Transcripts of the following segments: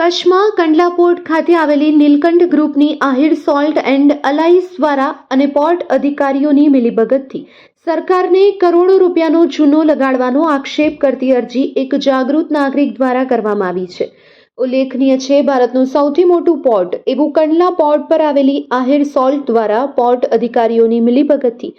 કચ્છમાં કંડલા પોર્ટ ખાતે આવેલી નીલકંઠ ગ્રુપની આહિર સોલ્ટ એન્ડ અલાઇસ દ્વારા અને પોર્ટ અધિકારીઓની મિલીભગતથી સરકારને કરોડો રૂપિયાનો ચૂનો લગાડવાનો આક્ષેપ કરતી અરજી એક જાગૃત નાગરિક દ્વારા કરવામાં આવી છે। ઉલ્લેખનીય છે, ભારતનું સૌથી મોટું પોર્ટ એવું કંડલા પોર્ટ પર આવેલી આહિર સોલ્ટ દ્વારા પોર્ટ અધિકારીઓની મિલીભગતથી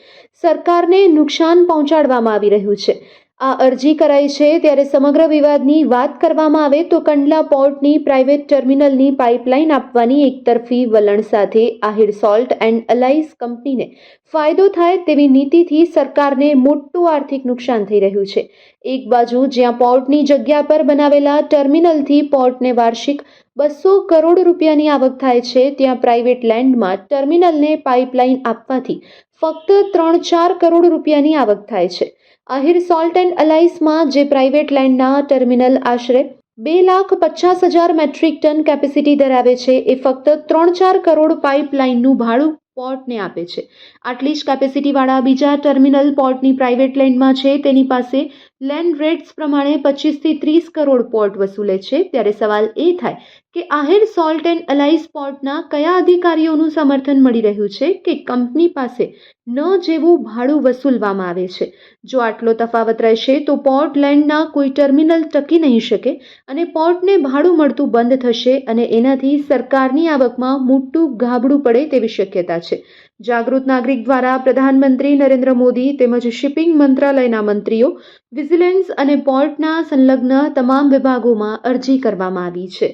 સરકારને નુકસાન પહોંચાડવામાં આવી રહ્યું છે। આ અરજી કરાઈ છે ત્યારે સમગ્ર વિવાદની વાત કરવામાં આવે તો કંડલા પોર્ટની પ્રાઇવેટ ટર્મિનલની પાઇપલાઇન આપવાની એકતરફી વલણ સાથે આહિર સોલ્ટ એન્ડ અલાઇસ કંપનીને ફાયદો થાય તેવી નીતિથી સરકારને મોટું આર્થિક નુકસાન થઈ રહ્યું છે। એક બાજુ જ્યાં પોર્ટની જગ્યા પર બનાવેલા ટર્મિનલથી પોર્ટને વાર્ષિક 200 કરોડ રૂપિયાની આવક થાય છે, ત્યાં પ્રાઇવેટ લેન્ડમાં ટર્મિનલને પાઇપલાઇન આપવાથી ફક્ત 3-4 કરોડ રૂપિયાની આવક થાય છે। આહિર સોલ્ટ એન્ડ અલાઇસમાં જે પ્રાઇવેટ લેન્ડના ટર્મિનલ આશરે 2,50,000 મેટ્રિક ટન કેપેસિટી ધરાવે છે એ ફક્ત 3-4 કરોડ પાઇપલાઇનનું ભાડું પોર્ટને આપે છે। આટલી જ કેપેસિટીવાળા બીજા ટર્મિનલ પોર્ટની પ્રાઇવેટ લેન્ડમાં છે, તેની પાસે લેન્ડ રેટ્સ પ્રમાણે 25 થી 30 કરોડ પોર્ટ વસૂલે છે। ત્યારે સવાલ એ થાય કે આહિર સોલ્ટ એન્ડ અલાઇસ પોર્ટના કયા અધિકારીઓનું સમર્થન મળી રહ્યું છે કે કંપની પાસે ન જેવું ભાડું વસૂલવામાં આવે છે। જો આટલો તફાવત રહેશે તો પોર્ટ લેન્ડના કોઈ ટર્મિનલ ટકી નહીં શકે અને પોર્ટને ભાડું મળતું બંધ થશે અને એનાથી સરકારની આવકમાં મોટું ગાબડું પડે તેવી શક્યતા છે। જાગૃત નાગરિક દ્વારા પ્રધાનમંત્રી નરેન્દ્ર મોદી તેમજ શિપિંગ મંત્રાલયના મંત્રીઓ, વિજિલન્સ અને પોર્ટના સંલગ્ન તમામ વિભાગોમાં અરજી કરવામાં આવી છે।